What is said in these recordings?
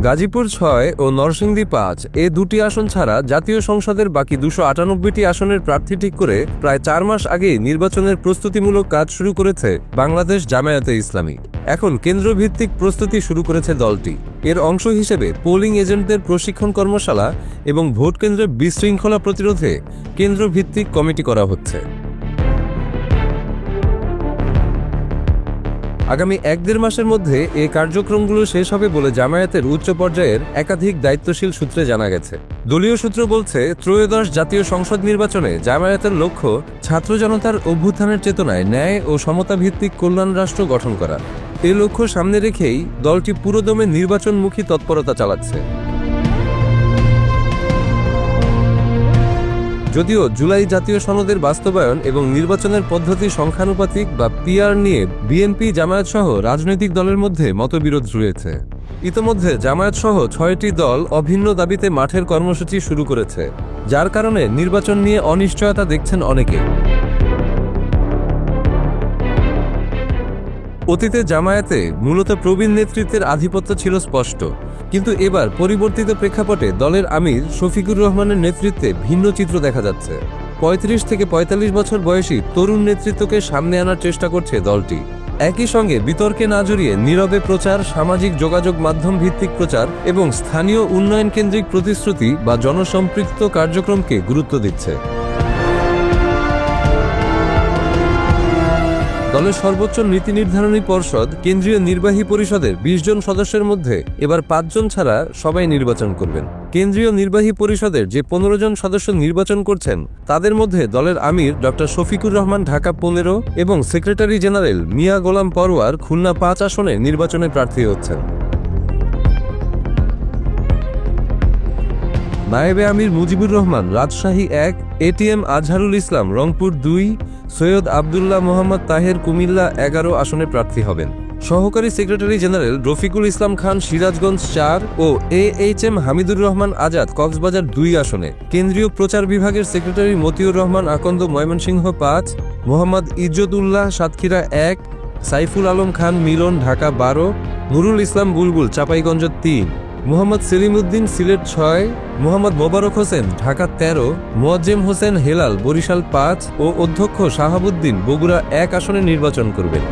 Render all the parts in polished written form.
গাজীপুর ৬ ও নরসিংদী ৫ এ দুটি আসন ছাড়া জাতীয় সংসদের বাকি ২৯৮টি আসনের প্রার্থী ঠিক করে প্রায় ৪ মাস আগেই নির্বাচনের প্রস্তুতিমূলক কাজ শুরু করেছে বাংলাদেশ জামায়াতে ইসলামী। এখন কেন্দ্রভিত্তিক প্রস্তুতি শুরু করেছে দলটি। এর অংশ হিসেবে পোলিং এজেন্টদের প্রশিক্ষণ কর্মশালা এবং ভোট কেন্দ্রে বিশৃঙ্খলা প্রতিরোধে কেন্দ্রভিত্তিক কমিটি করা হচ্ছে। আগামী ১-১.৫ মাসের মধ্যে এই কার্যক্রমগুলো শেষ হবে বলে জামায়াতের উচ্চ পর্যায়ের একাধিক দায়িত্বশীল সূত্রে জানা গেছে। দলীয় সূত্র বলছে, ত্রয়োদশ জাতীয় সংসদ নির্বাচনে জামায়াতের লক্ষ্য ছাত্র জনতার অভ্যুত্থানের চেতনায় ন্যায় ও সমতা ভিত্তিক কল্যাণ রাষ্ট্র গঠন করা। এই লক্ষ্য সামনে রেখেই দলটি পুরোদমে নির্বাচনমুখী তৎপরতা চালাচ্ছে। যদিও জুলাই জাতীয় সনদের বাস্তবায়ন এবং নির্বাচনের পদ্ধতি সংখ্যানুপাতিক বা পিআর নিয়ে বিএনপি জামায়াত সহ রাজনৈতিক দলের মধ্যে মতবিরোধ রয়েছে। ইতোমধ্যে জামায়াত সহ ৬টি দল অভিন্ন দাবিতে মাঠের কর্মসূচি শুরু করেছে, যার কারণে নির্বাচন নিয়ে অনিশ্চয়তা দেখছেন অনেকে। অতীতে জামায়াতে মূলত প্রবীণ নেতৃত্বের আধিপত্য ছিল স্পষ্ট, কিন্তু এবার পরিবর্তিত প্রেক্ষাপটে দলের আমির শফিকুর রহমানের নেতৃত্বে ভিন্ন চিত্র দেখা যাচ্ছে। ৩৫ থেকে ৪৫ বছর বয়সী তরুণ নেতৃত্বকে সামনে আনার চেষ্টা করছে দলটি। একই সঙ্গে বিতর্কে না জড়িয়ে নীরবে প্রচার, সামাজিক যোগাযোগ মাধ্যম ভিত্তিক প্রচার এবং স্থানীয় উন্নয়ন কেন্দ্রিক প্রতিশ্রুতি বা জনসম্পৃক্ত কার্যক্রমকে গুরুত্ব দিচ্ছে। দলের সর্বোচ্চ নীতি নির্ধারণী পর্ষদ কেন্দ্রীয় নির্বাহী পরিষদের ২০ জন সদস্যের মধ্যে এবার ৫ জন ছাড়া সবাই নির্বাচন করবেন। কেন্দ্রীয় নির্বাহী পরিষদের যে ১৫ জন সদস্য নির্বাচন করছেন তাদের মধ্যে দলের আমির ডক্টর শফিকুর রহমান ঢাকা ১৫ এবং সেক্রেটারি জেনারেল মিয়া গোলাম পরওয়ার খুলনা ৫ আসনে নির্বাচনে প্রার্থী হচ্ছেন। নায়েবে আমির মুজিবুর রহমান রাজশাহী ১, এটিএম আজহারুল ইসলাম রংপুর ২, সৈয়দ আবদুল্লাহ মোহাম্মদ তাহের কুমিল্লা ১১ আসনে প্রার্থী হবেন। সহকারী সেক্রেটারি জেনারেল রফিকুল ইসলাম খান সিরাজগঞ্জ ৪ ও AHM হামিদুর রহমান আজাদ কক্সবাজার ২ আসনে, কেন্দ্রীয় প্রচার বিভাগের সেক্রেটারি মতিউর রহমান আকন্দ ময়মনসিংহ ৫, মোহাম্মদ ইজ্জতুল্লাহ সাতক্ষীরা ১, সাইফুল আলম খান মিলন ঢাকা ১২, নুরুল ইসলাম বুলবুল চাঁপাইগঞ্জ ৩, মোহাম্মদ সেলিমউদ্দিন সিলেট ৬, মোহাম্মদ মোবারক হোসেন ঢাকা ১৩, মোয়াজ্জেম হোসেন হেলাল বরিশাল ৫ ও অধ্যক্ষ শাহাবুদ্দিন বগুড়া ১ আসনে নির্বাচন করবেন।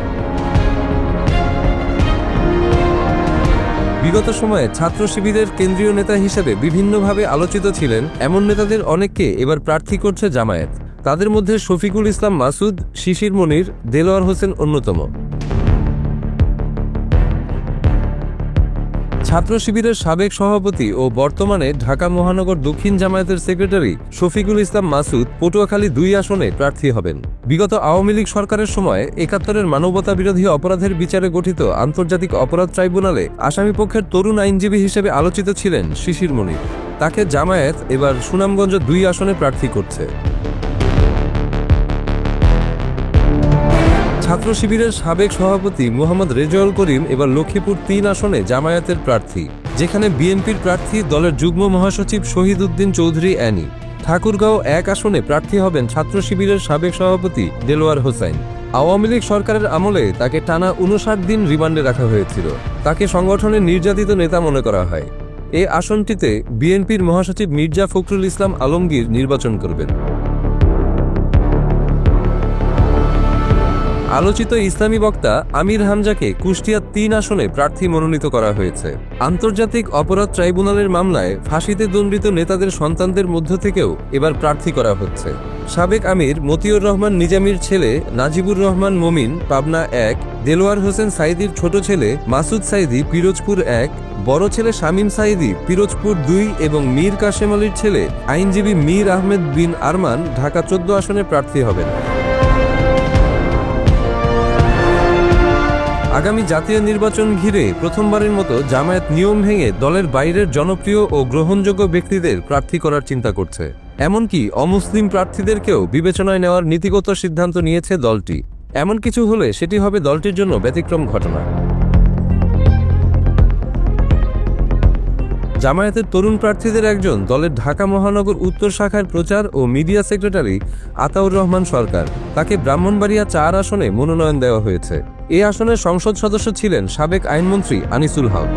বিগত সময়ে ছাত্র শিবিরের কেন্দ্রীয় নেতা হিসেবে বিভিন্নভাবে আলোচিত ছিলেন এমন নেতাদের অনেককে এবার প্রার্থী করছে জামায়াত। তাদের মধ্যে শফিকুল ইসলাম মাসুদ, শিশির মনির, দেলোয়ার হোসেন অন্যতম। ছাত্র শিবিরের সাবেক সভাপতি ও বর্তমানে ঢাকা মহানগর দক্ষিণ জামায়াতের সেক্রেটারি শফিকুল ইসলাম মাসুদ পটুয়াখালী ২ আসনে প্রার্থী হবেন। বিগত আওয়ামী লীগ সরকারের সময় ৭১-এর মানবতা বিরোধী অপরাধের বিচারে গঠিত আন্তর্জাতিক অপরাধ ট্রাইব্যুনালে আসামিপক্ষের তরুণ আইনজীবী হিসেবে আলোচিত ছিলেন শিশির মনির। তাকে জামায়াত এবার সুনামগঞ্জ ২ আসনে প্রার্থী করছে। ছাত্র শিবিরের সাবেক সভাপতি মোহাম্মদ রেজাউল করিম এবার লক্ষ্মীপুর ৩ আসনে জামায়াতের প্রার্থী, যেখানে বিএনপির প্রার্থী দলের যুগ্ম মহাসচিব শহীদ উদ্দিন চৌধুরী অ্যানি। ঠাকুরগাঁও ১ আসনে প্রার্থী হবেন ছাত্র শিবিরের সাবেক সভাপতি দেলোয়ার হোসাইন। আওয়ামী লীগ সরকারের আমলে তাকে টানা ৫৯ দিন রিমান্ডে রাখা হয়েছিল। তাকে সংগঠনের নির্যাতিত নেতা মনে করা হয়। এই আসনটিতে বিএনপির মহাসচিব মির্জা ফখরুল ইসলাম আলমগীর নির্বাচন করবেন। আলোচিত ইসলামী বক্তা আমির হামজাকে কুষ্টিয়া ৩ আসনে প্রার্থী মনোনীত করা হয়েছে। আন্তর্জাতিক অপরাধ ট্রাইব্যুনালের মামলায় ফাঁসিতে দণ্ডিত নেতাদের সন্তানদের মধ্য থেকেও এবার প্রার্থী করা হচ্ছে। সাবেক আমির মতিউর রহমান নিজামীর ছেলে নাজিবুর রহমান মমিন পাবনা ১, দেলোয়ার হোসেন সাইদির ছোট ছেলে মাসুদ সাইদি পিরোজপুর ১, বড় ছেলে শামীম সাইদি পিরোজপুর ২ এবং মীর কাশেম আলীর ছেলে আইনজীবী মীর আহমেদ বিন আরমান ঢাকা ১৪ আসনে প্রার্থী হবেন। আগামী জাতীয় নির্বাচন ঘিরে প্রথমবারের মতো জামায়াত নিয়ম ভেঙে দলের বাইরের জনপ্রিয় ও গ্রহণযোগ্য ব্যক্তিদের প্রার্থী করার চিন্তা করছে। এমনকি অমুসলিম প্রার্থীদেরকেও বিবেচনায় নেওয়ার নীতিগত সিদ্ধান্ত নিয়েছে দলটি। এমন কিছু হলে সেটি হবে দলটির জন্য ব্যতিক্রম ঘটনা। জামায়াতের তরুণ প্রার্থীদের একজন দলের ঢাকা মহানগর উত্তর শাখার প্রচার ও মিডিয়া সেক্রেটারি আতাউর রহমান সরকার। তাকে ব্রাহ্মণবাড়িয়া ৪ আসনে মনোনয়ন দেওয়া হয়েছে। এই আসনের সংসদ সদস্য ছিলেন সাবেক আইনমন্ত্রী আনিসুল হক।